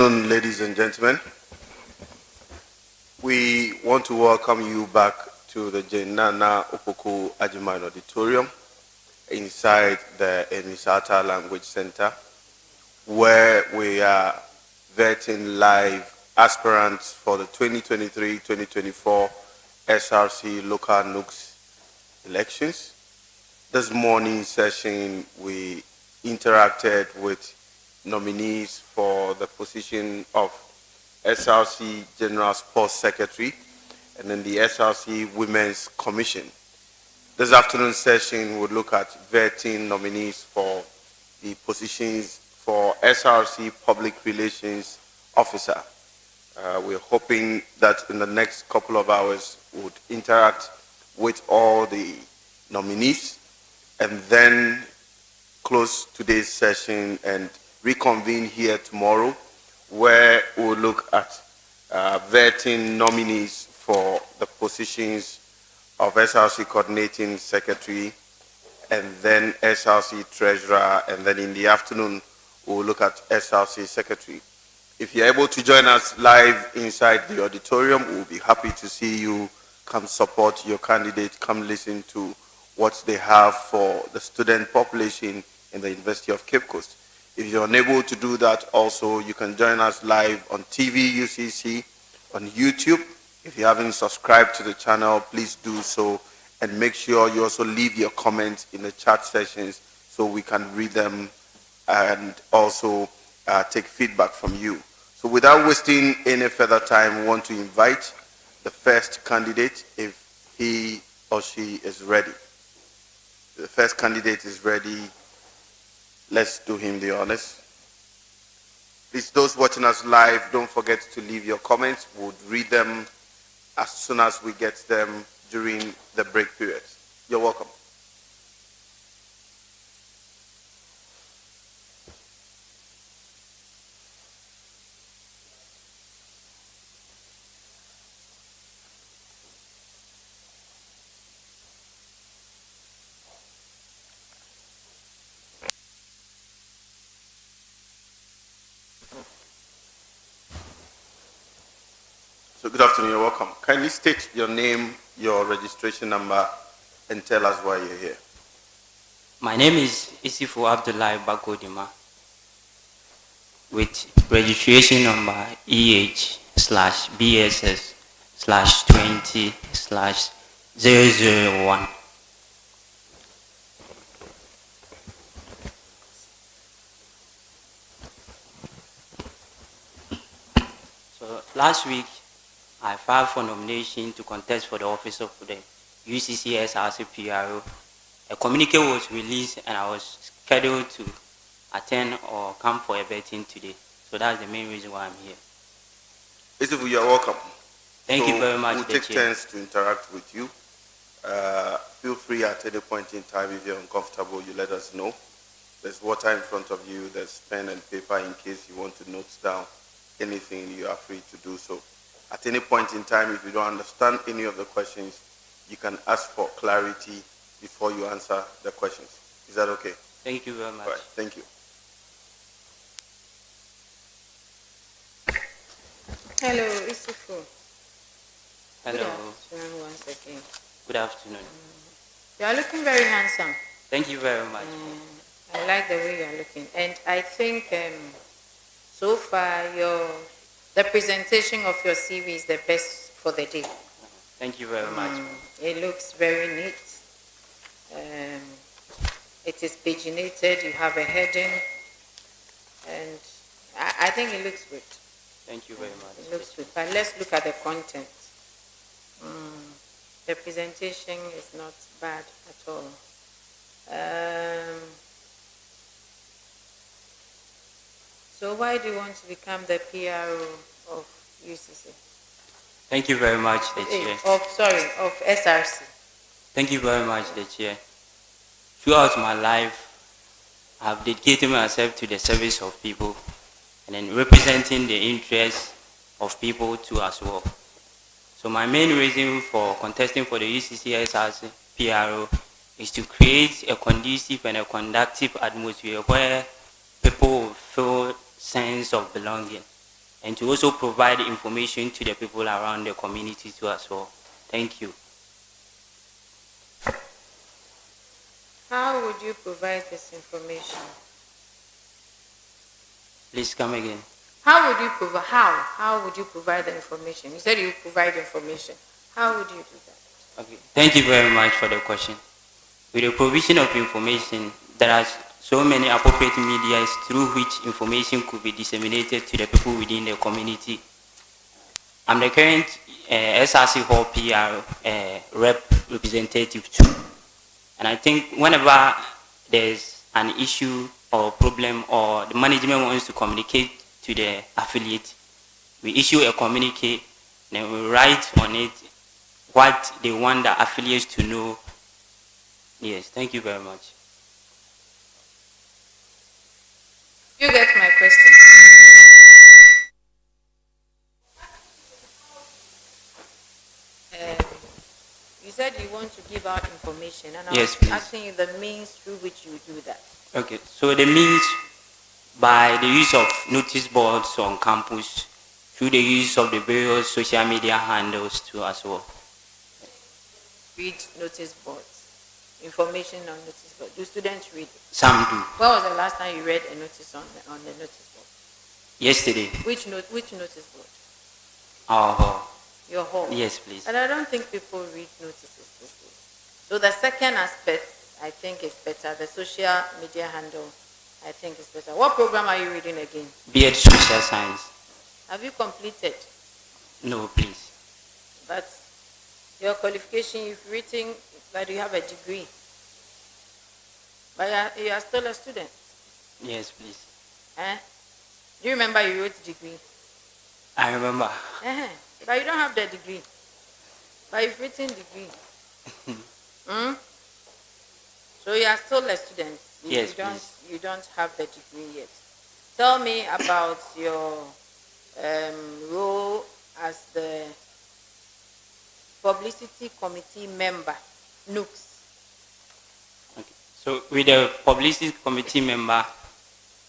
Afternoon, ladies and gentlemen. We want to welcome you back to the Jenana Opoku Ajiman Auditorium inside the Emisata Language Center, where we are vetting live aspirants for the 2023-2024 SRC local Nugs elections. This morning session, we interacted with nominees for the position of SRC General Sports Secretary and then the SRC Women's Commission. This afternoon session will look at vetting nominees for the positions for SRC Public Relations Officer. We're hoping that in the next couple of hours we would interact with all the nominees and then close today's session and reconvene here tomorrow, where we'll look at vetting nominees for the positions of SRC Coordinating Secretary and then SRC Treasurer, and then in the afternoon, we'll look at SRC Secretary. If you're able to join us live inside the auditorium, we'll be happy to see you. Come support your candidate, come listen to what they have for the student population in the University of Cape Coast. If you're unable to do that also, you can join us live on TV, UCC, on YouTube. If you haven't subscribed to the channel, please do so. And make sure you also leave your comments in the chat sessions so we can read them and also take feedback from you. So without wasting any further time, we want to invite the first candidate if he or she is ready. The first candidate is ready. Let's do him the honors. Please, those watching us live, don't forget to leave your comments. We'll read them as soon as we get them during the break period. You're welcome. So good afternoon, you're welcome. Kindly state your name, your registration number, and tell us why you're here. My name is Isifu Abdullahi Bagodima with registration number EH/BSS/20/001. So last week, I filed for nomination to contest for the office of the Ucc Src PRO. A communique was released and I was scheduled to attend or come for a vetting today. So that's the main reason why I'm here. Isifu, you're welcome. Thank you very much. We'll take turns to interact with you. Feel free at any point in time, if you're uncomfortable, you let us know. There's water in front of you, there's pen and paper in case you want to note down anything, you are free to do so. At any point in time, if you don't understand any of the questions, you can ask for clarity before you answer the questions. Is that okay? Thank you very much. All right, thank you. Hello, Isifu. Hello. Good afternoon once again. Good afternoon. You are looking very handsome. Thank you very much. I like the way you are looking. And I think so far the presentation of your CV is the best for the day. Thank you very much. It looks very neat. It is paginated. You have a heading. And I think it looks good. Thank you very much. It looks good. But let's look at the content. The presentation is not bad at all. So why do you want to become the PRO of UCC? Thank you very much, the Chair. Of SRC. Thank you very much, the Chair. Throughout my life, I have dedicated myself to the service of people and then representing the interests of people too as well. So my main reason for contesting for the UCC SRC PRO is to create a conducive and a conductive atmosphere where people will feel sense of belonging. and to also provide information to the people around the community too as well. Thank you. How would you provide this information? Please come again. How would you provide? How would you provide the information? You said you provide information. How would you do that? Okay. Thank you very much for the question. With the provision of information, there are so many appropriate medias through which information could be disseminated to the people within the community. I'm the current SRC Hall PR representative too. And I think whenever there's an issue or problem or the management wants to communicate to the affiliate, we issue a communique and we write on it what they want the affiliates to know. Yes, thank you very much. You get my question. You said you want to give out information, and I was asking you the means through which you do that. Okay, so the means by the use of notice boards on campus, through the use of the various social media handles too as well. Read notice boards, information on notice boards. Do students read it? Some do. When was the last time you read a notice on the notice board? Yesterday. Which notice board? Our hall. Your hall? Yes, please. And I don't think people read notices these days. So the second aspect, I think, is better. The social media handle, I think, is better. What program are you reading again? B.Ed Social Science. Have you completed? No, please. But your qualification, you've written that you have a degree. But you are still a student. Yes, please. Do you remember you wrote degree? I remember. But you don't have the degree. But you've written degree. So you are still a student. Yes, you don't have the degree yet. Tell me about your role as the publicity committee member, Nugs. Okay. So with the publicity committee member,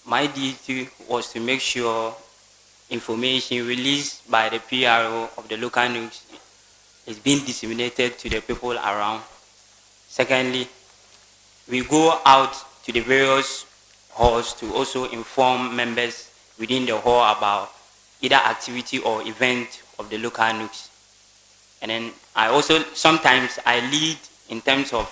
my duty was to make sure information released by the PRO of the local Nugs is being disseminated to the people around. Secondly, we go out to the various halls to also inform members within the hall about either activity or event of the local Nugs. And then sometimes I lead in terms of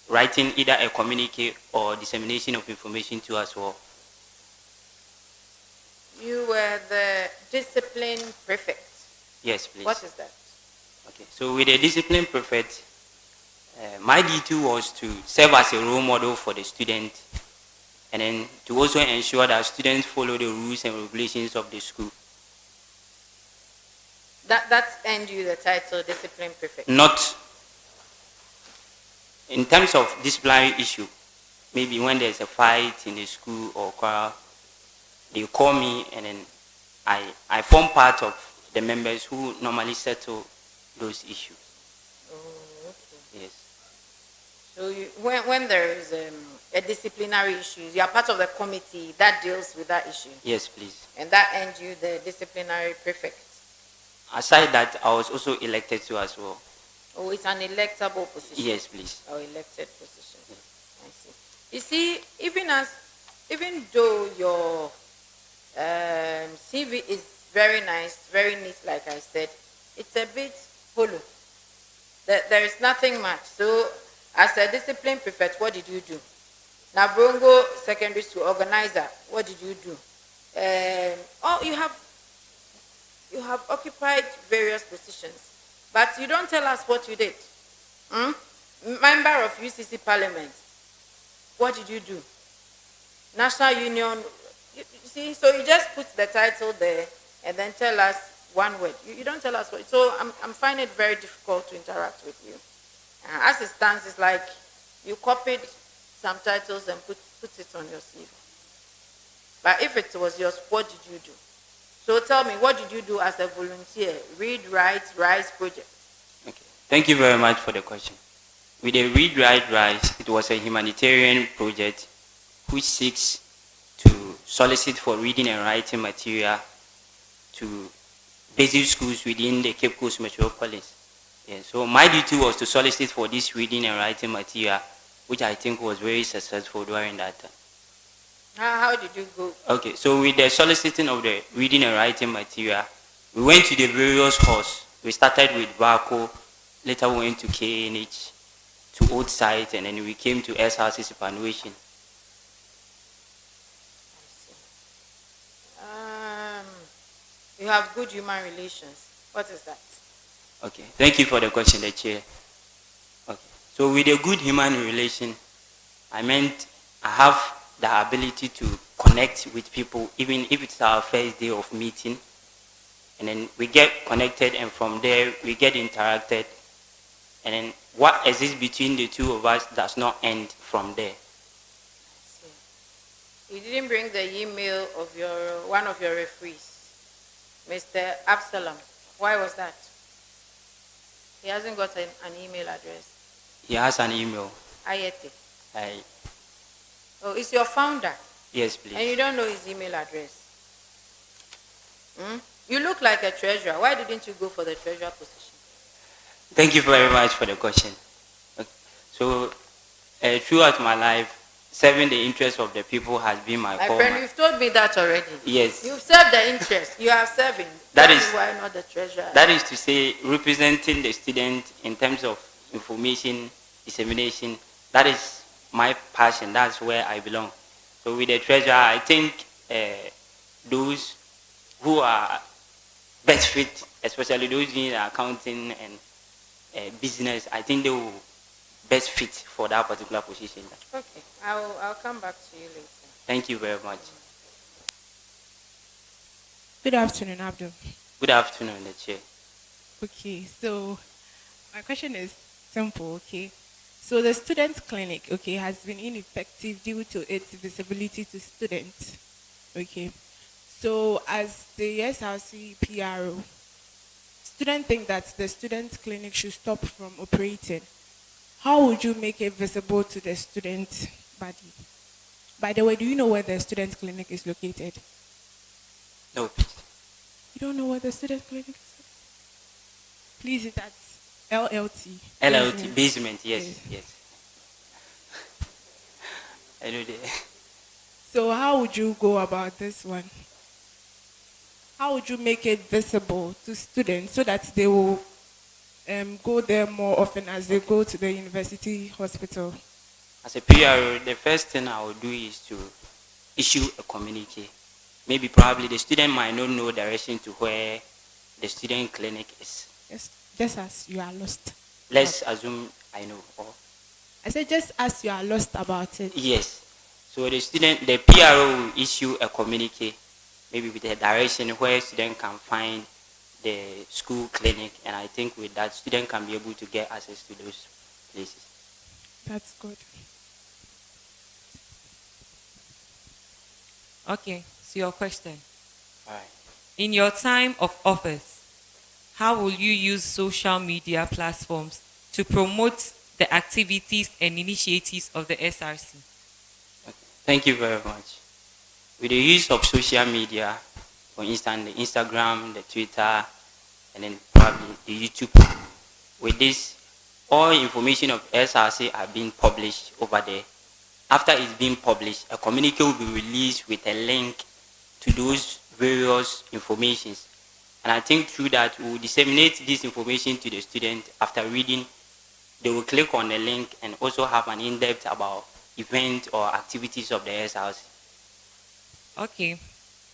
writing either a communique or dissemination of information to us all. You were the discipline prefect. Yes, please. What is that? Okay, so with the discipline prefect, my duty was to serve as a role model for the student and then to also ensure that students follow the rules and regulations of the school. That's earned you the title discipline prefect? Not in terms of disciplinary issue. Maybe when there's a fight in the school or choir, they call me and then I form part of the members who normally settle those issues. Oh, okay. Yes. So when there is a disciplinary issue, you are part of the committee that deals with that issue? Yes, please. And that earned you the disciplinary prefect? Aside that, I was also elected to as well. Oh, it's an electable position? Yes, please. Or elected position. Yes. I see. You see, even though your CV is very nice, very neat, like I said, it's a bit hollow. There is nothing much. So, as a discipline prefect, what did you do? Navrongo Secondary School organizer, what did you do? You have occupied various positions, but you don't tell us what you did. Member of UCC Parliament, what did you do? National Union, you see, so you just put the title there and then tell us one word. You don't tell us what. So I'm finding it very difficult to interact with you. As it stands, it's like you copied some titles and put it on your CV. But if it was yours, what did you do? So tell me, what did you do as a volunteer? Read, write, rise project. Okay. Thank you very much for the question. With the Read, Write, Rise, it was a humanitarian project which seeks to solicit for reading and writing material to basic schools within the Cape Coast metropolis. Yeah, so my duty was to solicit for this reading and writing material, which I think was very successful during that time. How did you go? Okay, so with the soliciting of the reading and writing material, we went to the various halls. We started with Barco, later we went to KNH, to Old Site, and then we came to SRC superannuation. You have good human relations. What is that? Okay, thank you for the question, the chair. Okay, so with a good human relation, I meant I have the ability to connect with people, even if it's our first day of meeting, and then we get connected, and from there we get interacted, and then what exists between the two of us does not end from there. You didn't bring the email of one of your referees, Mr. Absalom. Why was that? He hasn't got an email address. He has an email. Ayete. Oh, it's your founder? Yes, please. And you don't know his email address? You look like a treasurer. Why didn't you go for the treasurer position? Thank you very much for the question. Okay. So, throughout my life, serving the interests of the people has been my core. My friend, you've told me that already. Yes. You've served the interest. You are serving. That is why not the treasurer. That is to say, representing the student in terms of information, dissemination. That is my passion. That's where I belong. So with the treasurer, I think those who are best fit, especially those in accounting and business, I think they will best fit for that particular position. Okay, I'll come back to you later. Thank you very much. Good afternoon, Abdul. Good afternoon, the chair. Okay, so my question is simple, okay? So the student clinic, okay, has been ineffective due to its visibility to students, okay? So as the SRC PRO, students think that the student clinic should stop from operating. How would you make it visible to the student body? By the way, do you know where the student clinic is located? No. You don't know where the student clinic is? Please, that's LLT. LLT basement, yes. I know that. So how would you go about this one? How would you make it visible to students so that they will go there more often as they go to the university hospital? As a PRO, the first thing I would do is to issue a communique. Maybe probably the student might not know direction to where the student clinic is. Yes, just as you are lost. Let's assume I know. Or I said just as you are lost about it. yes. So the PRO will issue a communique, maybe with the direction where student can find the school clinic, and I think with that, student can be able to get access to those places. That's good. Okay, so your question. All right. In your time of office, how will you use social media platforms to promote the activities and initiatives of the SRC? Okay. Thank you very much. With the use of social media, for instance, the Instagram, the Twitter, and then probably the YouTube, with this, all information of SRC are being published over there. After it's being published, a communique will be released with a link to those various informations. And I think through that, we will disseminate this information to the student. After reading, they will click on the link and also have an in-depth about events or activities of the SRC. Okay,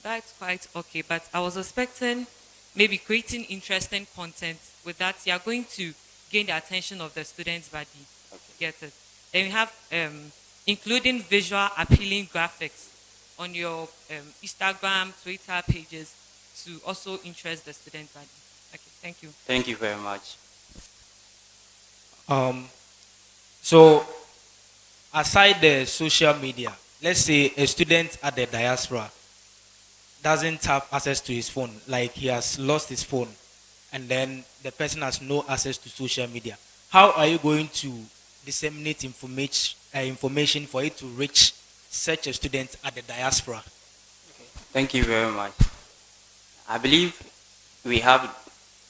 that's quite okay, but I was expecting maybe creating interesting content. With that, you are going to gain the attention of the student's body. Okay. Get it? Then we have including visual appealing graphics on your Instagram, Twitter pages to also interest the student body. Okay, thank you. Thank you very much. So, aside the social media, let's say a student at the diaspora doesn't have access to his phone, like he has lost his phone, and then the person has no access to social media. How are you going to disseminate information for it to reach such a student at the diaspora? Okay. Thank you very much. I believe we have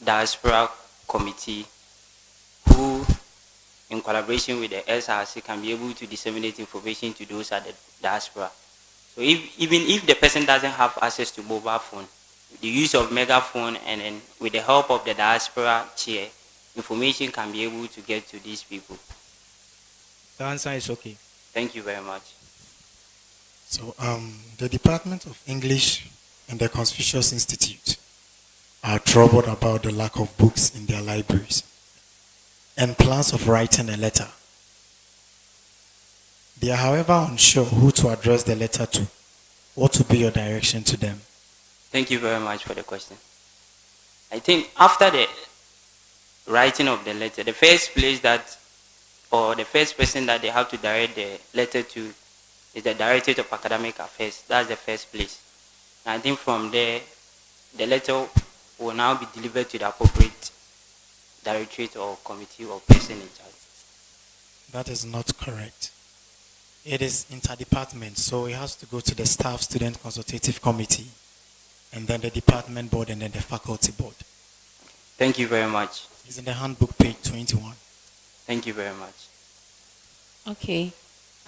diaspora committee who, in collaboration with the SRC, can be able to disseminate information to those at the diaspora. So even if the person doesn't have access to mobile phone, the use of megaphone and then with the help of the diaspora chair, information can be able to get to these people. The answer is okay. Thank you very much. So the Department of English and the Confucius Institute are troubled about the lack of books in their libraries and plans of writing a letter. They are, however, unsure who to address the letter to. What will be your direction to them? Thank you very much for the question. I think after the writing of the letter, the first place that, or the first person that they have to direct the letter to is the Directorate of Academic Affairs. That's the first place. And I think from there, the letter will now be delivered to the appropriate directorate or committee or person in charge. That is not correct. It is interdepartment, so it has to go to the Staff Student Consultative Committee, and then the department board, and then the faculty board. Thank you very much. It's in the handbook, page 21. Thank you very much. Okay,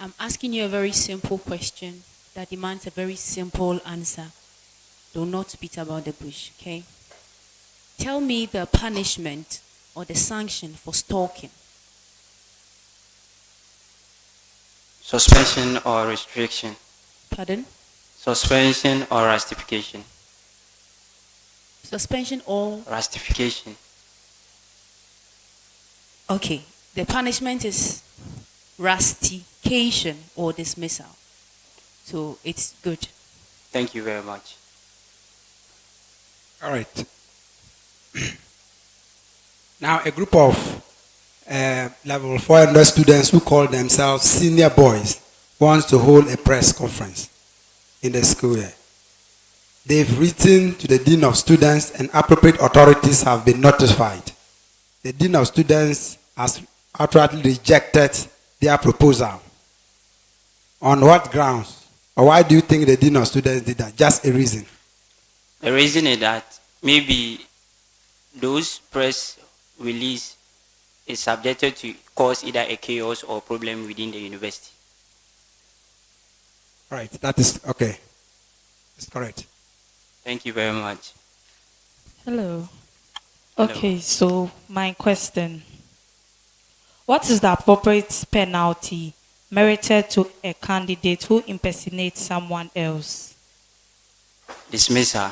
I'm asking you a very simple question that demands a very simple answer. Do not beat about the bush, okay? Tell me the punishment or the sanction for stalking. Suspension or restriction. Pardon? Suspension or rustification. Suspension or? Rustification. Okay, the punishment is rustication or dismissal. So it's good. Thank you very much. All right. Now, a group of level 400 students who call themselves senior boys wants to hold a press conference in the school year. They've written to the Dean of Students and appropriate authorities have been notified. The Dean of Students has outrightly rejected their proposal. On what grounds? Or why do you think the Dean of Students did that? Just a reason. The reason is that maybe those press release is subjected to cause either a chaos or problem within the university. Right, that is okay. That's correct. Thank you very much. Hello. Hello. Okay, so my question. What is the appropriate penalty merited to a candidate who impersonates someone else? Dismissal.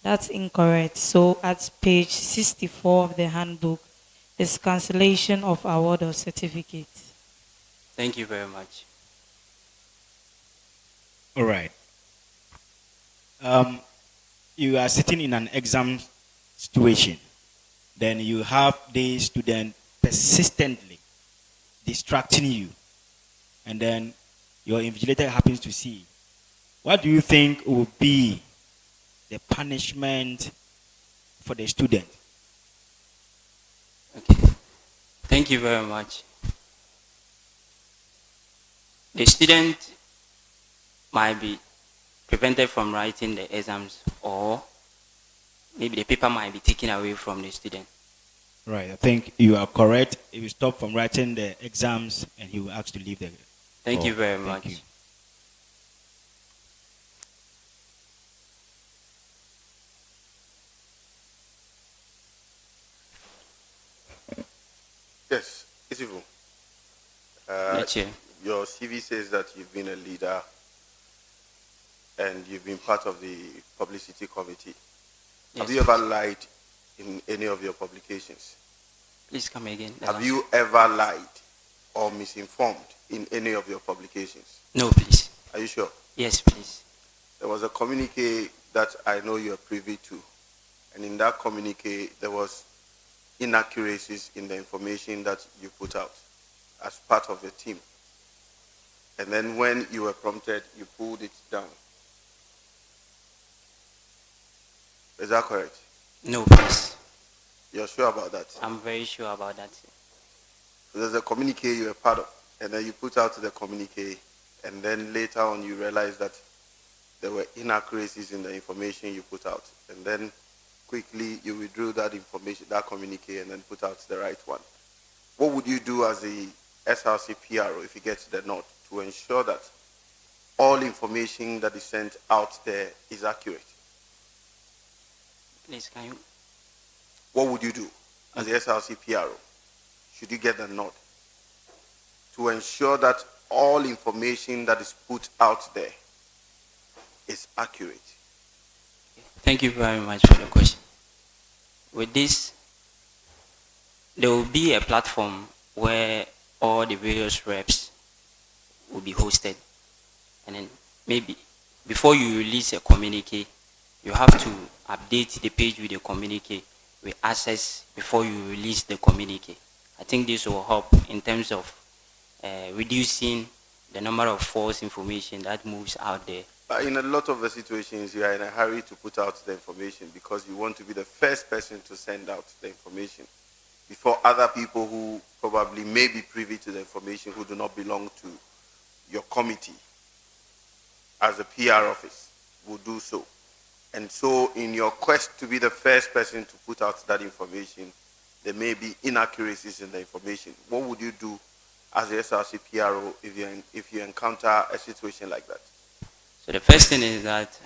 That's incorrect. So at page 64 of the handbook is cancellation of award or certificate. Thank you very much. All right. You are sitting in an exam situation. Then you have the student persistently distracting you. And then your invigilator happens to see. What do you think will be the punishment for the student? Okay. Thank you very much. The student might be prevented from writing the exams, or maybe the paper might be taken away from the student. Right, I think you are correct. He will stop from writing the exams and he will ask to leave the. Thank you very much. Thank you. Yes, it's evil. Chair. Your CV says that you've been a leader and you've been part of the publicity committee. Yes. Have you ever lied in any of your publications? Please come again. Have you ever lied or misinformed in any of your publications? No, please. Are you sure? Yes, please. There was a communique that I know you are privy to, and in that communique there was inaccuracies in the information that you put out as part of the team. And then when you were prompted, you pulled it down. Is that correct? No, please. You're sure about that? I'm very sure about that. So there's a communique you were part of, and then you put out the communique, and then later on you realize that there were inaccuracies in the information you put out, and then quickly you withdrew that information, that communique, and then put out the right one. What would you do as a SRC PRO if you get the nod to ensure that all information that is sent out there is accurate? Please, can you? What would you do as a SRC PRO should you get the nod to ensure that all information that is put out there is accurate? Thank you very much for the question. With this, there will be a platform where all the various reps will be hosted. And then maybe before you release a communique, you have to update the page with the communique with access before you release the communique. I think this will help in terms of reducing the number of false information that moves out there. In a lot of the situations, you are in a hurry to put out the information because you want to be the first person to send out the information before other people who probably may be privy to the information who do not belong to your committee as a PR office will do so. And so in your quest to be the first person to put out that information, there may be inaccuracies in the information. What would you do as a SRC PRO if you encounter a situation like that? So the first thing is that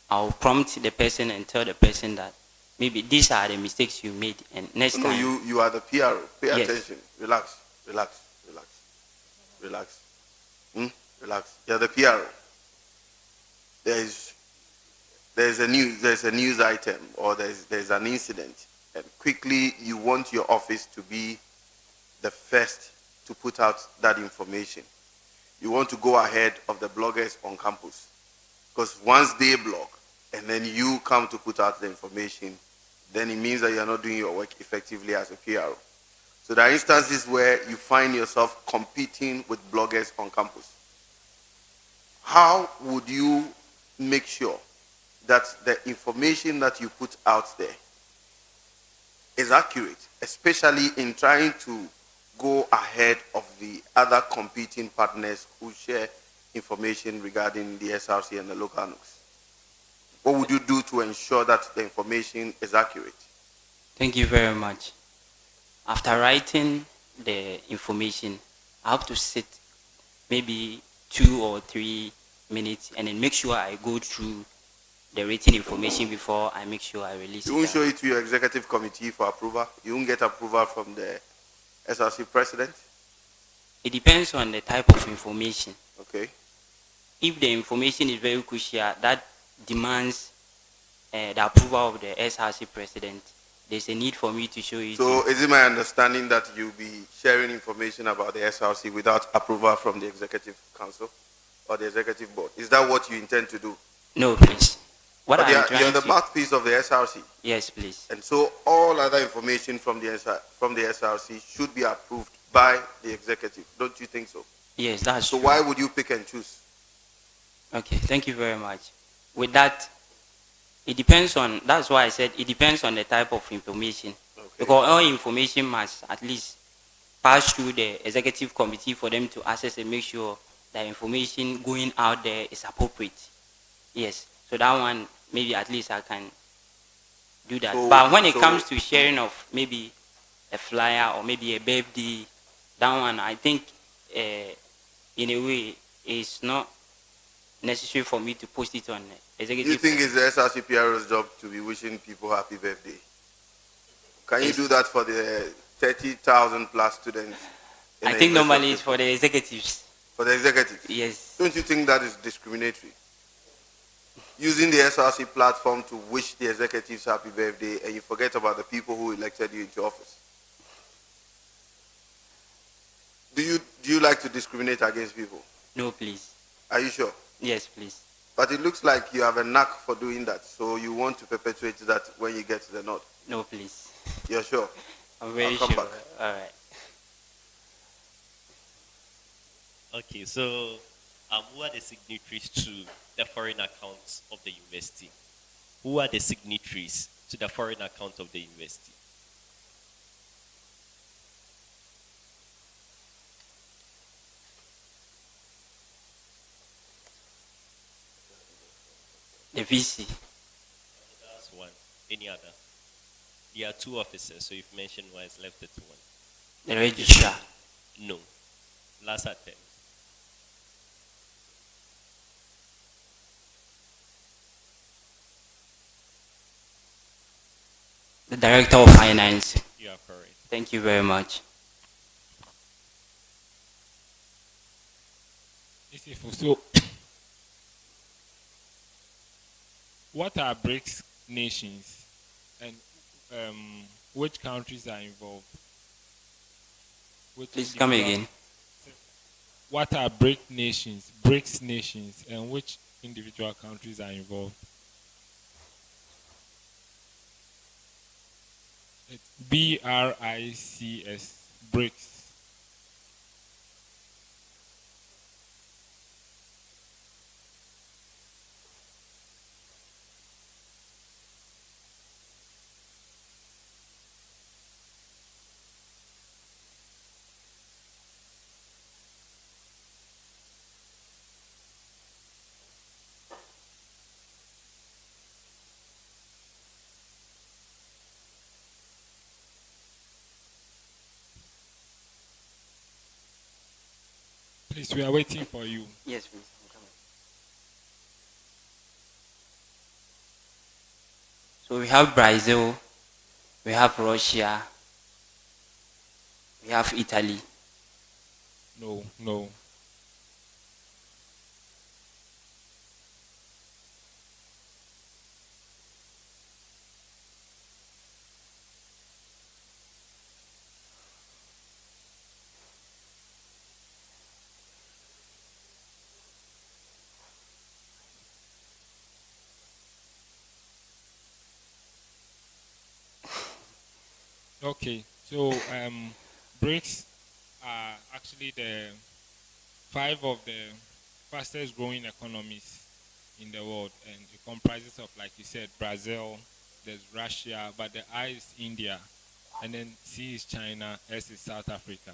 I'll prompt the person and tell the person that maybe these are the mistakes you made, and next time. No, you are the PRO. Pay Yes. attention. Relax. Relax. You're the PRO. There's a news item or there's an incident, and quickly you want your office to be the first to put out that information. You want to go ahead of the bloggers on campus, because once they blog and then you come to put out the information, then it means that you're not doing your work effectively as a PRO. So there are instances where you find yourself competing with bloggers on campus. How would you make sure that the information that you put out there is accurate, especially in trying to go ahead of the other competing partners who share information regarding the SRC and the local Nugs? What would you do to ensure that the information is accurate? Thank you very much. After writing the information, I have to sit maybe 2 or 3 minutes and then make sure I go through the written information before I make sure I release it. You won't show it to your executive committee for approval? You won't get approval from the SRC president? It depends on the type of information. Okay. If the information is very crucial, that demands the approval of the SRC president, there's a need for me to show it. So is it my understanding that you'll be sharing information about the SRC without approval from the executive council or the executive board? Is that what you intend to do? No, please. You're the mouthpiece of the SRC. Yes, please. And so all other information from the SRC should be approved by the executive. Don't you think so? Yes, that's so true. Why would you pick and choose? Okay, thank you very much. With that, it depends on, that's why I said it depends on the type of information. Okay. Because all information must at least pass through the executive committee for them to access and make sure that information going out there is appropriate. Yes, so that one, maybe at least I can do that. But when it comes to sharing of maybe a flyer or maybe a birthday, that one, I think in a way it's not necessary for me to post it on executive. Do you think it's the SRC PRO's job to be wishing people happy birthday? Can you do that for the 30,000 plus students? I think normally it's for the executives. For the executives? Yes. Don't you think that is discriminatory? Using the SRC platform to wish the executives happy birthday and you forget about the people who elected you into office. Do you like to discriminate against people? No, please. Are you sure? Yes, please. But it looks like you have a knack for doing that, so you want to perpetuate that when you get to the nod. No, please. You're sure? I'm very I'll come sure. back. All right. Okay, so who are the signatories to the foreign accounts of the university? Who are the signatories to the foreign account of the university? The VC. That's one. Any other? There are two officers, so you've mentioned one, it's left it to one. The registrar. No. Last attempt. The director of finance. You are correct. Thank you very much. So, what are BRICS nations, and which countries are involved? Please come again. What are BRICS nations, and which individual countries are involved? It's BRICS, BRICS. Please, we are waiting for you. Yes, please. I'm coming. So we have Brazil, we have Russia, we have Italy. No. Okay, so BRICS are actually the 5 of the fastest growing economies in the world, and it comprises of, like you said, Brazil, there's Russia, but the I is India, and then C is China, S is South Africa.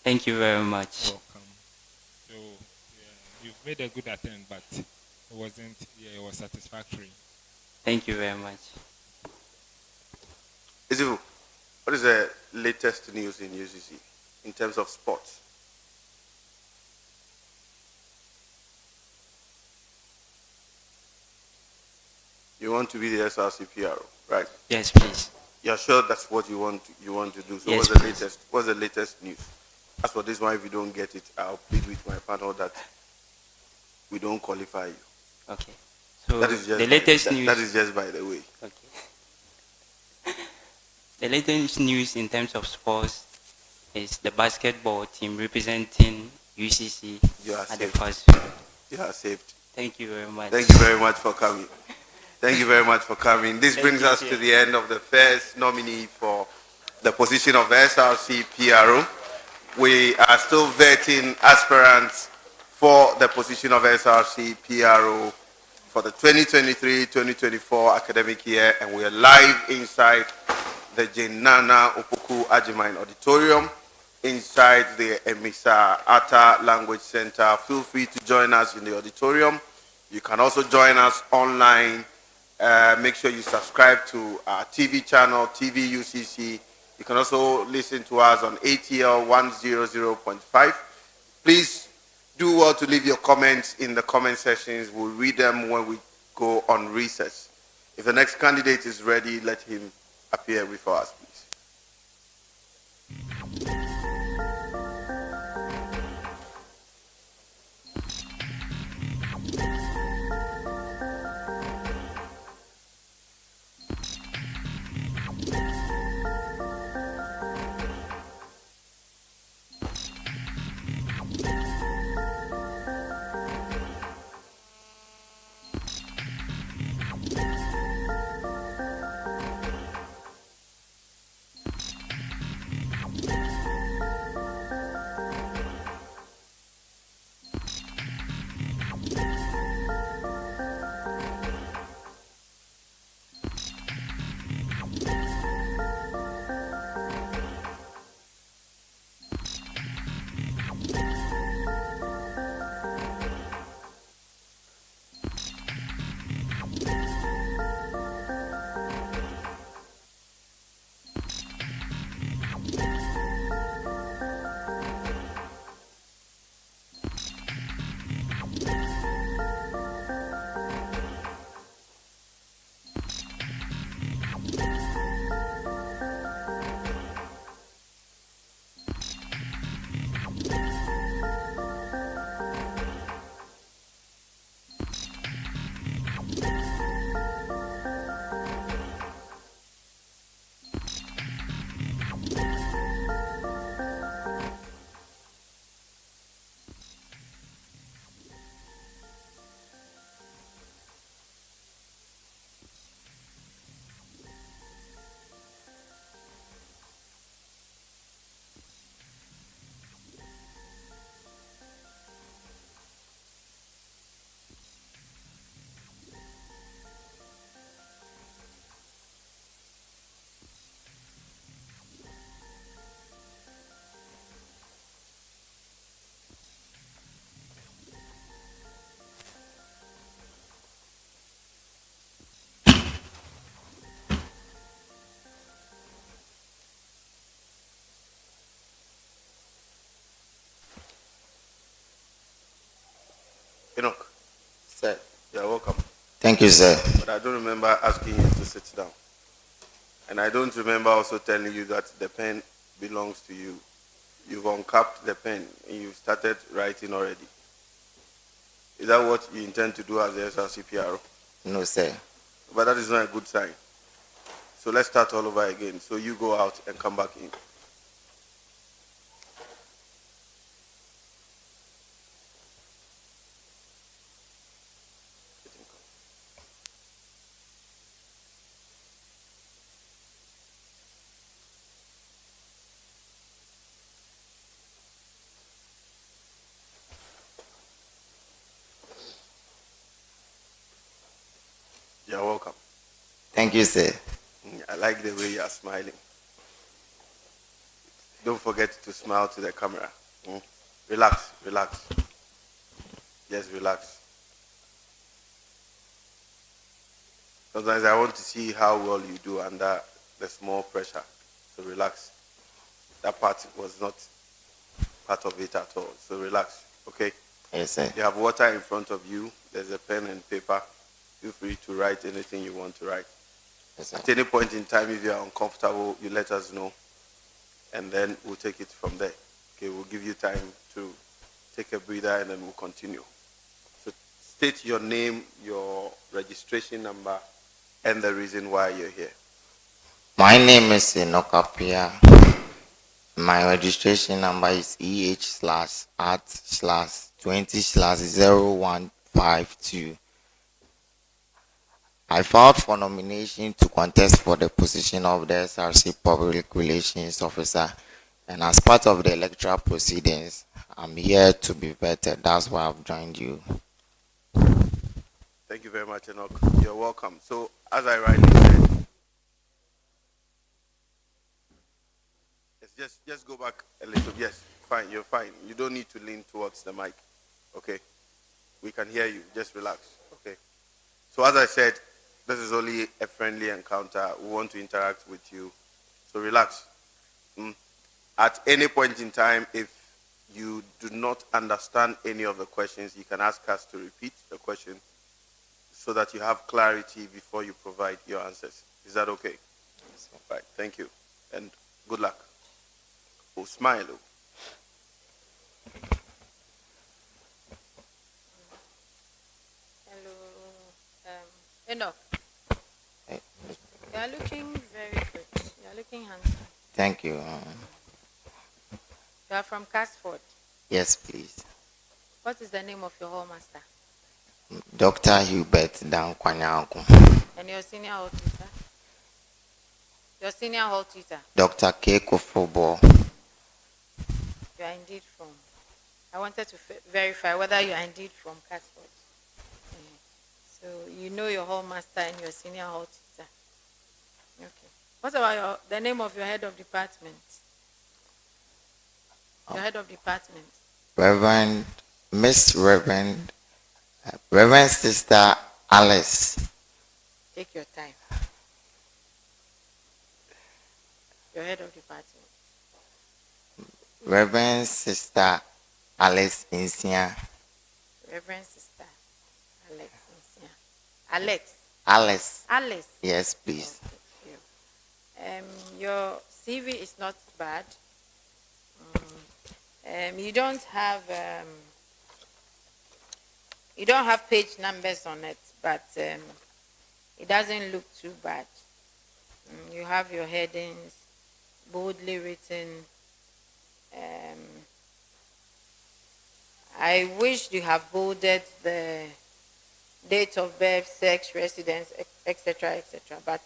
Thank you very much. Welcome. So yeah, you've made a good attempt, but it was satisfactory. Thank you very much. Izivu, what is the latest news in UCC in terms of sports? You want to be the SRC PRO, right? Yes, please. You're sure that's what you want to do? So Yes, what's the latest news? As for this one, if you don't get it, I'll plead with my panel that we don't qualify you. Okay. So that is just the latest news. That is just by the way. Okay. The latest news in terms of sports is the basketball team representing UCC at the first. You are saved. Thank you very much. Thank you very much for coming. Thank you very much for coming. This brings us to the end of the first nominee for the position of SRC PRO. We are still vetting aspirants for the position of SRC PRO for the 2023-2024 academic year, and we are live inside the Jenana Opoku Ajimine Auditorium inside the Emisa Ata Language Center. Feel free to join us in the auditorium. You can also join us online. Make sure you subscribe to our TV channel, TV UCC. You can also listen to us on ATL 100.5. Please do well to leave your comments in the comment sections. We'll read them when we go on recess. If the next candidate is ready, let him appear before us, please. Thank you, sir. But I don't remember asking you to sit down. And I don't remember also telling you that the pen belongs to you. You've uncapped the pen and you've started writing already. Is that what you intend to do as the SRCPRO? No, sir. But that is not a good sign. So let's start all over again. So you go out and come back in. You're welcome. Thank you, sir. I like the way you are smiling. Don't forget to smile to the camera. Relax, relax. Just relax. Sometimes I want to see how well you do under the small pressure. So relax. That part was not part of it at all. So relax, okay? Yes, sir. You have water in front of you. There's a pen and paper. Feel free to write anything you want to write. Yes, sir. At any point in time, if you are uncomfortable, you let us know, and then we'll take it from there. Okay, we'll give you time to take a breather, and then we'll continue. So state your name, your registration number, and the reason why you're here. My name is Nokapia. My registration number is EH/@/20/0152. I filed for nomination to contest for the position of the SRC Public Relations Officer, and as part of the electoral proceedings, I'm here to be vetted. That's why I've joined you. Thank you very much, Enoch. You're welcome. So, as I rightly said, just go back a little. Yes, fine, you're fine. You don't need to lean towards the mic. Okay? We can hear you. Just relax. Okay? So, as I said, this is only a friendly encounter. We want to interact with you. So relax. At any point in time, if you do not understand any of the questions, you can ask us to repeat the question so that you have clarity before you provide your answers. Is that okay? Yes, right. Thank you. And good luck. Oh, smile. Hello. Enoch. You are looking very good. You are looking handsome. Thank you. You are from Casford. Yes, please. What is the name of your hall master? Dr. Hubert Dankwanyanku. And your senior hall tutor? Your senior hall tutor? Dr. Keiko Fobo. You are indeed from. I wanted to verify whether you are indeed from Casford. So you know your hall master and your senior hall tutor. Okay. What about the name of your head of department? Your head of department. Reverend Sister Alice. Take your time. Your head of department. Reverend Sister Alice Insia. Reverend Sister Alex Insia. Alex. Alice. Alice. Yes, please. Okay. Your CV is not bad. You don't have page numbers on it, but it doesn't look too bad. You have your headings boldly written. I wish you have bolded the date of birth, sex, residence, etc., etc. But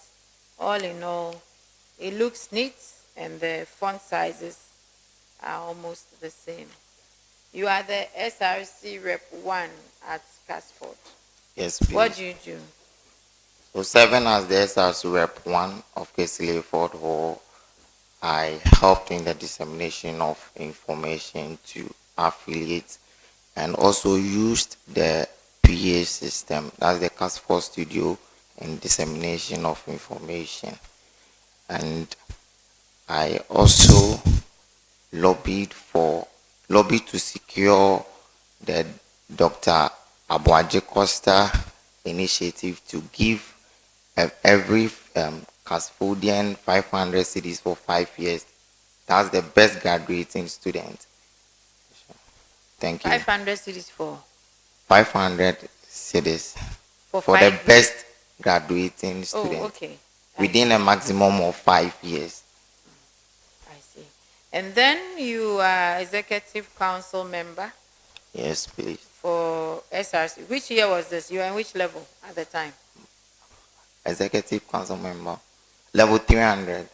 all in all, it looks neat, and the font sizes are almost the same. You are the SRC Rep 1 at Casford. Yes, please. What do you do? So, serving as the SRC Rep 1 of Kesile Fort Hall, I helped in the dissemination of information to affiliates and also used the PA system, that's the Casford Studio, in dissemination of information. And I also lobbied to secure the Dr. Abuaje Costa initiative to give every custodian 500 cities for 5 years. That's the best graduating student. Thank you. 500 cities for 500 cities for for the 5 years. best graduating Oh, student okay. within a maximum of 5 years. I see. And then you are executive council member Yes, please. for SRC. Which year was this? You were in which level at the time? Executive council member. Level 300.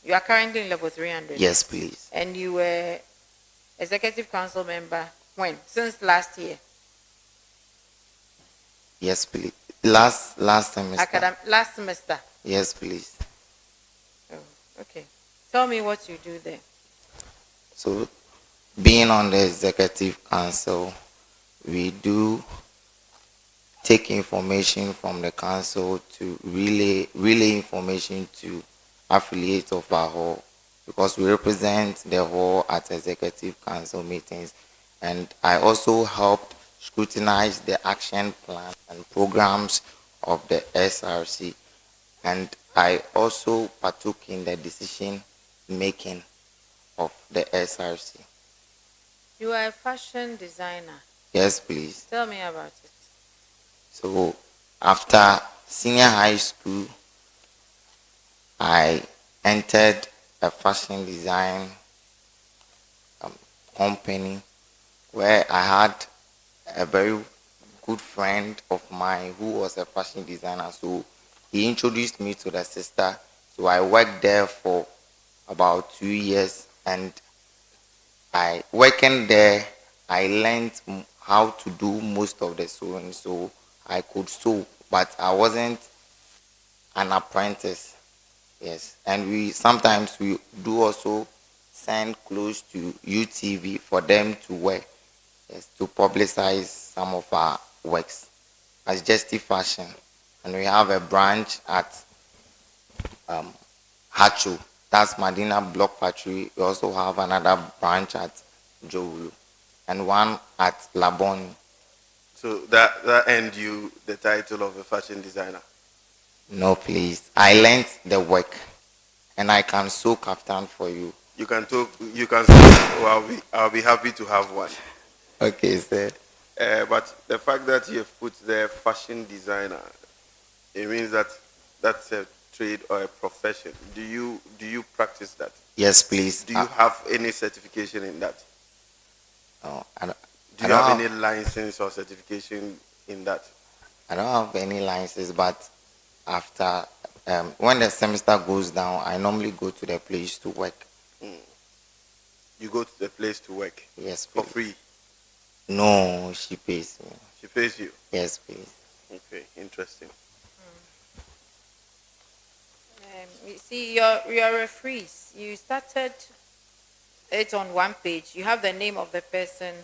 You are currently in level 300. Yes, please. And you were executive council member when? Since last year? Yes, please. Last semester. Last semester? Yes, please. Oh, okay. Tell me what you do there. So, being on the executive council, we do take information from the council to relay information to affiliates of our hall, because we represent the hall at executive council meetings. And I also helped scrutinize the action plan and programs of the SRC. And I also partook in the decision making of the SRC. You are a fashion designer. Yes, please. Tell me about it. So after senior high school, I entered a fashion design company where I had a very good friend of mine who was a fashion designer. So he introduced me to the sister. So I worked there for about 2 years, and working there, I learned how to do most of the sewing. So I could sew, but I wasn't an apprentice. Yes, and we do also send clothes to UTV for them to wear. Yes, to publicize some of our works as Justy Fashion, and we have a branch at Hacho. That's Medina Block Factory. We also have another branch at Jowulu and one at Labon. So that earned you the title of a fashion designer? No, please. I learned the work, and I can sew kaftan for you. You can sew. Oh, I'll be happy to have one. Okay, sir. But the fact that you've put the fashion designer, it means that that's a trade or a profession. Do you practice that? Yes, please. Do you have any certification in that? No, Do you have any license or certification in that? I don't have any license, but after when the semester goes down, I normally go to the place to work. You go to the place to work? Yes, for please. free? No, she pays me. She pays you? Yes, please. Okay, interesting. You see, your referees, you started it on one page. You have the name of the person,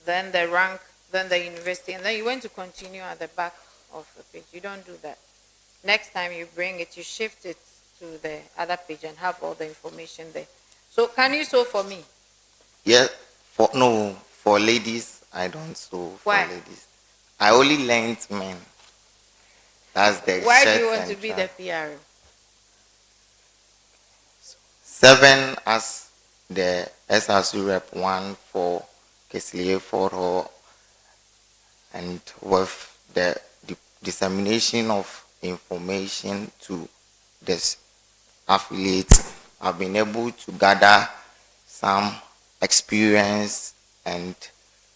then the rank, then the university, and then you want to continue at the back of the page. You don't do that. Next time you bring it, you shift it to the other page and have all the information there. So can you sew for me? Yeah, for ladies, I don't sew for Why? ladies. I only learned men. That's the Why do shirt you want and to be trouser. the PRO? 7 as the SRC Rep 1 for Keslie Fort Hall, and with the dissemination of information to the affiliates, I've been able to gather some experience and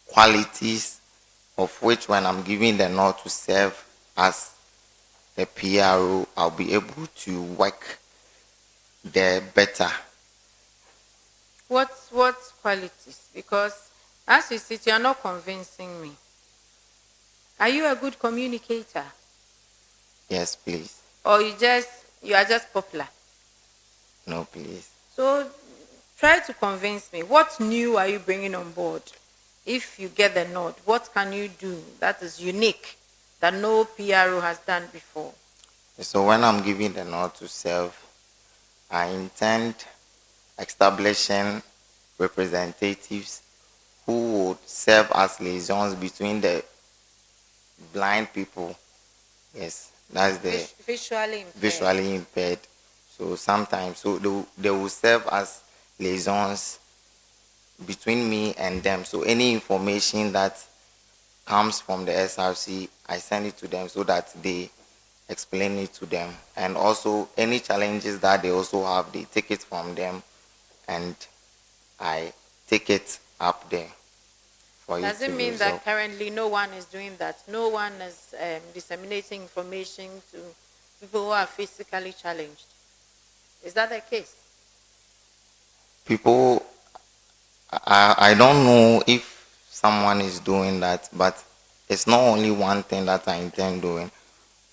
qualities of which, when I'm given the nod to serve as the PRO, I'll be able to work there better. What qualities? Because as you sit, you're not convincing me. Are you a good communicator? Yes, please. Or you are just popular? No, please. So try to convince me. What new are you bringing on board? If you get the nod, what can you do that is unique that no PRO has done before? So when I'm giving the nod to serve, I intend establishing representatives who would serve as liaisons between the blind people Yes, that's the Visually impaired. visually impaired. So sometimes, so they will serve as liaisons between me and them. So any information that comes from the SRC, I send it to them so that they explain it to them. And also any challenges that they also have, they take it from them and I take it up there for you Does to it mean resolve. that currently no one is doing that? No one is disseminating information to people who are physically challenged? Is that the case? People, I don't know if someone is doing that, but it's not only one thing that I intend doing.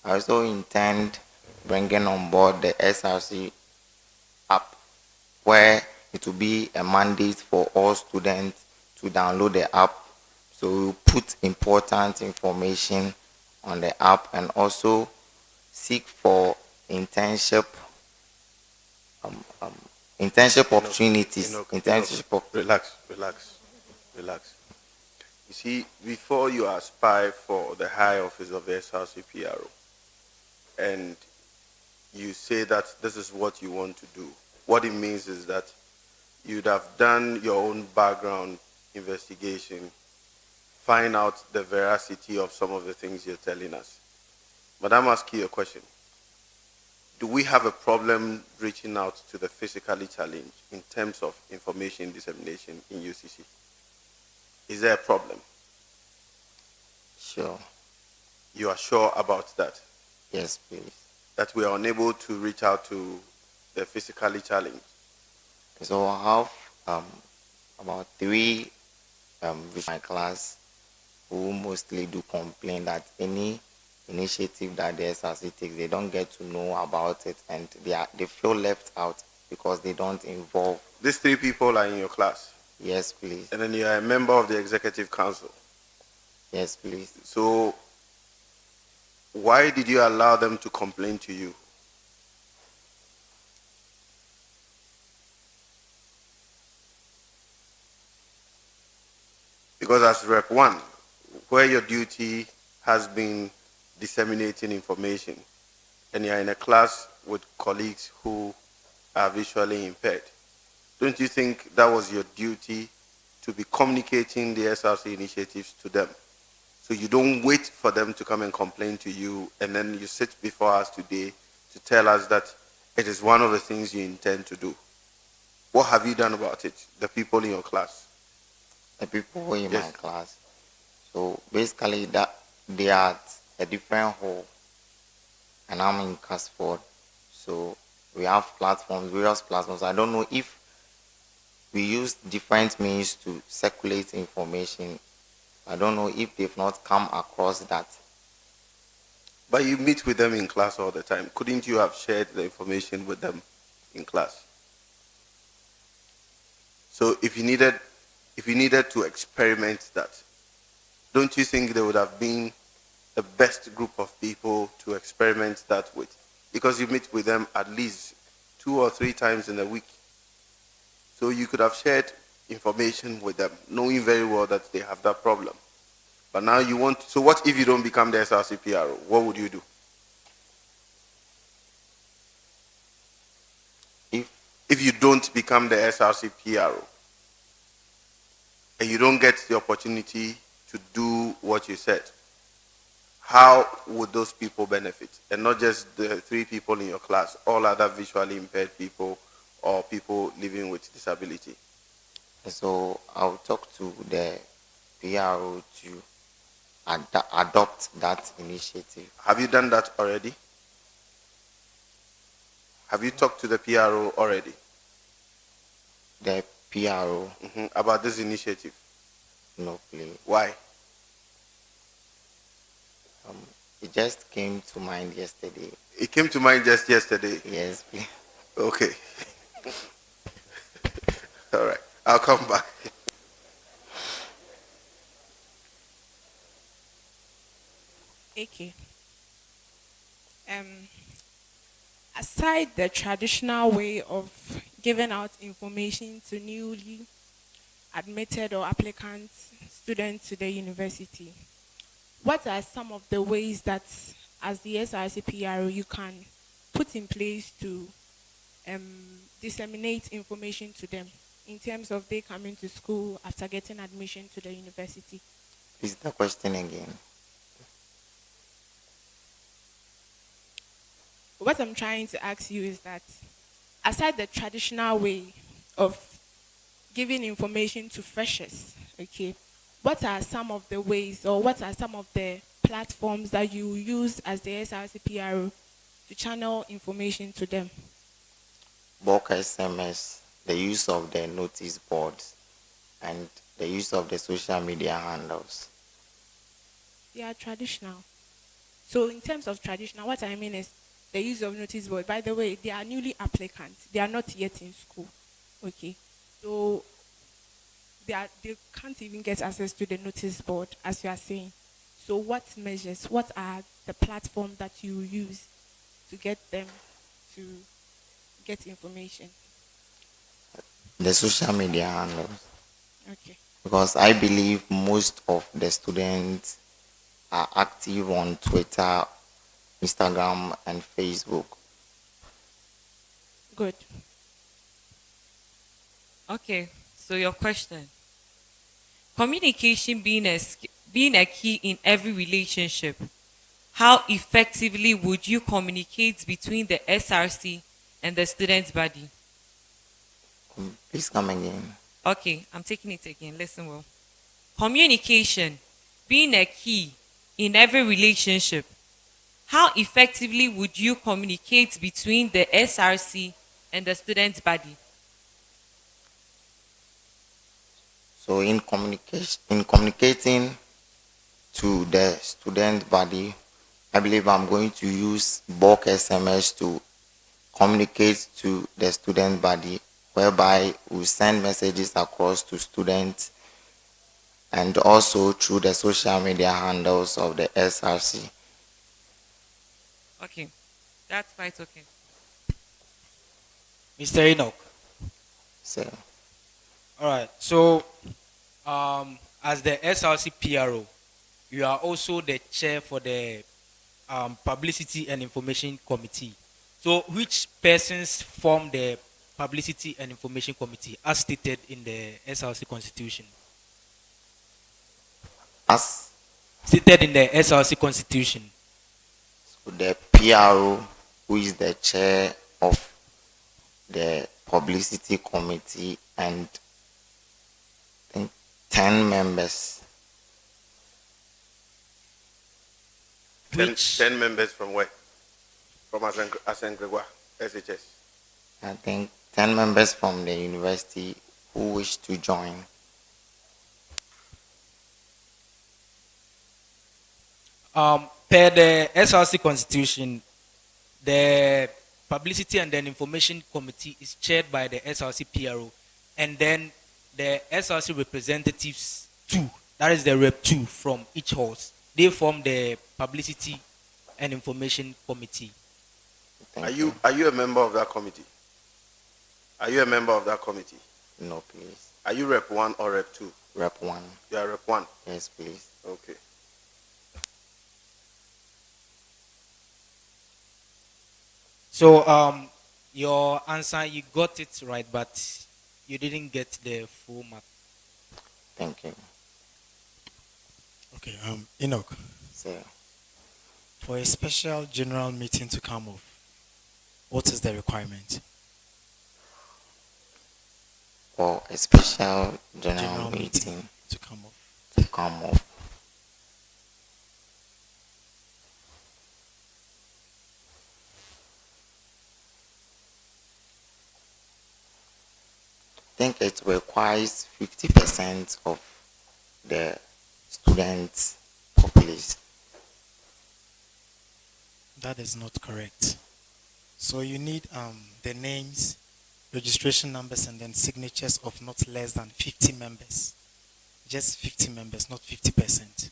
I also intend bringing on board the SRC app, where it will be a mandate for all students to download the app. So we'll put important information on the app and also seek for internship internship opportunities. Relax. You see, before you aspire for the high office of the SRC PRO, and you say that this is what you want to do, what it means is that you'd have done your own background investigation, find out the veracity of some of the things you're telling us. But I'm asking you a question. Do we have a problem reaching out to the physically challenged in terms of information dissemination in UCC? Is there a problem? Sure. You are sure about that? Yes, please. That we are unable to reach out to the physically challenged? So I have about three with my class who mostly do complain that any initiative that the SRC takes, they don't get to know about it and they feel left out because they don't involve. These three people are in your class? Yes, please. And then you are a member of the executive council? Yes, please. So why did you allow them to complain to you? Because as Rep 1, where your duty has been disseminating information, and you're in a class with colleagues who are visually impaired, don't you think that was your duty to be communicating the SRC initiatives to them? So you don't wait for them to come and complain to you, and then you sit before us today to tell us that it is one of the things you intend to do. What have you done about it, the people in your class? The people in my class. So basically that they are at a different hall and I'm in Casford. So we have platforms, various platforms. I don't know if we use different means to circulate information. I don't know if they've not come across that. But you meet with them in class all the time. Couldn't you have shared the information with them in class? So if you needed to experiment that, don't you think there would have been the best group of people to experiment that with? Because you meet with them at least 2 or 3 times in a week. So you could have shared information with them, knowing very well that they have that problem. But now you want, so what if you don't become the SRC PRO? What would you do? If you don't become the SRC PRO, and you don't get the opportunity to do what you said, how would those people benefit? And not just the 3 people in your class, all other visually impaired people or people living with disability. So I'll talk to the PRO to adopt that initiative. Have you done that already? Have you talked to the PRO already? The PRO? About this initiative? No, please. Why? It just came to mind yesterday. It came to mind just yesterday? Yes, please. Okay. All right. I'll come back. Okay. Aside the traditional way of giving out information to newly admitted or applicant students to the university, what are some of the ways that as the SRC PRO, you can put in place to disseminate information to them in terms of they coming to school after getting admission to the university? Is the question again? What I'm trying to ask you is that aside the traditional way of giving information to freshers, okay, what are some of the ways or what are some of the platforms that you use as the SRC PRO to channel information to them? Bulk SMS, the use of the notice boards, and the use of the social media handles. They are traditional. So in terms of traditional, what I mean is the use of notice board. By the way, they are newly applicants. They are not yet in school. Okay. So they can't even get access to the notice board, as you are saying. So what measures, what are the platforms that you use to get them to get information? The social media handles. Okay. Because I believe most of the students are active on Twitter, Instagram, and Facebook. Good. Okay, so your question. Communication being a key in every relationship, how effectively would you communicate between the SRC and the student body? Please come again. Okay, I'm taking it again. Listen well. Communication being a key in every relationship, how effectively would you communicate between the SRC and the student body? So in communicating to the student body, I believe I'm going to use bulk SMS to communicate to the student body, whereby we send messages across to students and also through the social media handles of the SRC. Okay, that's quite okay. Mr. Enoch. So, all right. So, as the SRC PRO, you are also the chair for the Publicity and Information Committee. So, which persons form the Publicity and Information Committee, as stated in the SRC Constitution? As stated in the SRC Constitution. So the PRO, who is the chair of the Publicity Committee, and I think 10 members. 10 members from where? From Asen-Gregoire, SHS. I think 10 members from the university who wish to join. Per the SRC Constitution, the Publicity and then Information Committee is chaired by the SRC PRO, and then the SRC representatives two, that is the Rep 2 from each house, they form the Publicity and Information Committee. Are you a member of that committee? Are you a member of that committee? No, please. Are you Rep 1 or Rep 2? Rep 1. You are Rep 1? Yes, please. Okay. So your answer, you got it right, but you didn't get the full mark. Thank you. Okay, Enoch. Sir. For a special general meeting to come off, what is the requirement? For a special general meeting to come off. To come off. I think it requires 50% of the student population. That is not correct. So you need the names, registration numbers, and then signatures of not less than 50 members. Just 50 members, not 50%.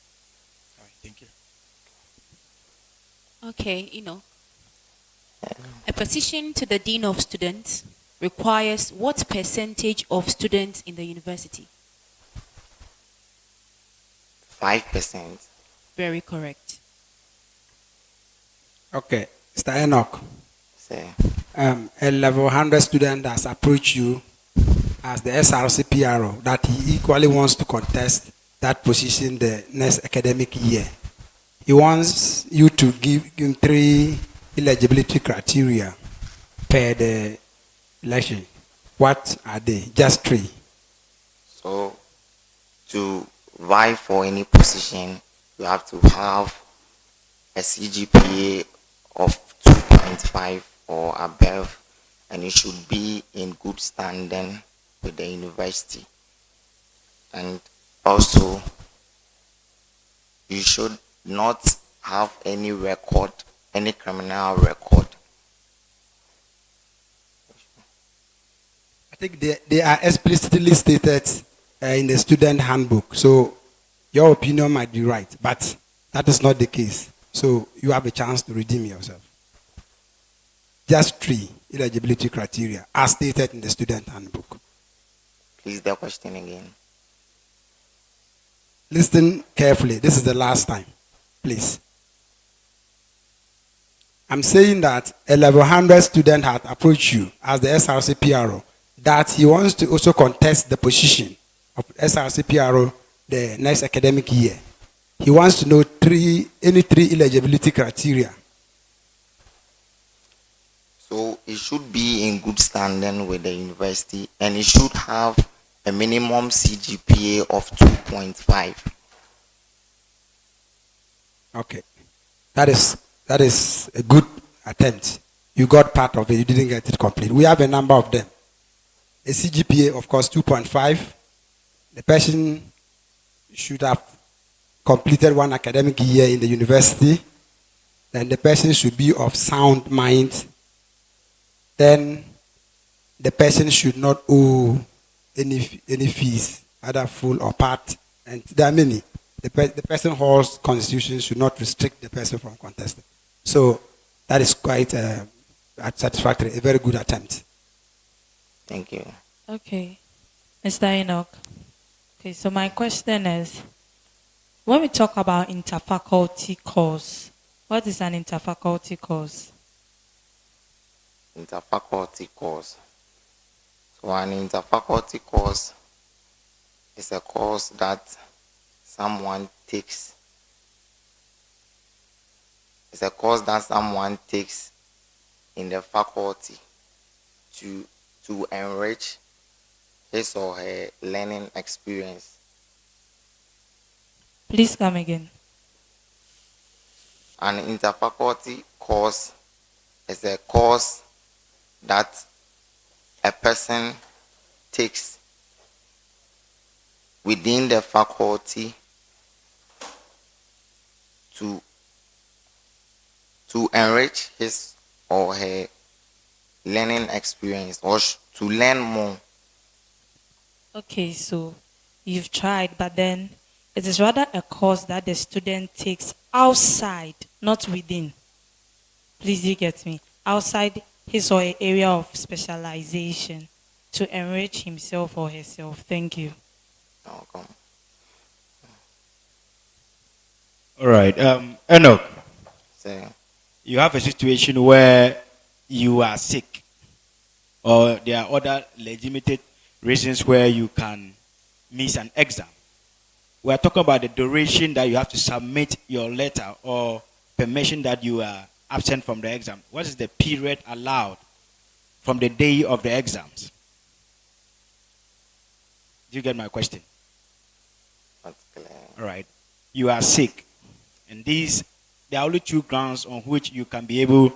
All right, thank you. Okay, a petition to the Dean of Students requires what percentage of students in the university? 5%. Very correct. Okay, Mr. Enoch. Say, A level 100 student has approached you as the SRC PRO that he equally wants to contest that position the next academic year. He wants you to give him 3 eligibility criteria per the election. What are they? Just 3. so to vie for any position, you have to have a CGPA of 2.5 or above, and you should be in good standing with the university. And also, you should not have any record, any criminal record. I think they are explicitly stated in the student handbook. So your opinion might be right, but that is not the case. So you have a chance to redeem yourself. Just 3 eligibility criteria as stated in the student handbook. Please, the question again. Listen carefully. This is the last time. Please. I'm saying that a level 100 student had approached you as the SRC PRO that he wants to also contest the position of SRC PRO the next academic year. He wants to know any 3 eligibility criteria. So it should be in good standing with the university, and it should have a minimum CGPA of 2.5. Okay. That is a good attempt. You got part of it, you didn't get it complete. We have a number of them. A CGPA, of course, 2.5. The person should have completed 1 academic year in the university. Then the person should be of sound mind. Then the person should not owe any fees, either full or part. And there are many. The person holds constitution should not restrict the person from contesting. So that is quite satisfactory, a very good attempt. Thank you. Okay. Mr. Enoch. Okay, so my question is, when we talk about interfaculty course, what is an interfaculty course? Interfaculty course. So an interfaculty course is a course that someone takes. It's a course that someone takes in the faculty to enrich his or her learning experience. Please come again. An interfaculty course is a course that a person takes within the faculty to enrich his or her learning experience or to learn more. Okay, so you've tried, but then it is rather a course that the student takes outside, not within. Please, you get me? Outside his or her area of specialization to enrich himself or herself. Thank you. Welcome. All right. Enoch, So, you have a situation where you are sick, or there are other legitimate reasons where you can miss an exam. We are talking about the duration that you have to submit your letter or permission that you are absent from the exam. What is the period allowed from the day of the exams? Do you get my question? that's clear. All right. You are sick. And there are only 2 grounds on which you can be able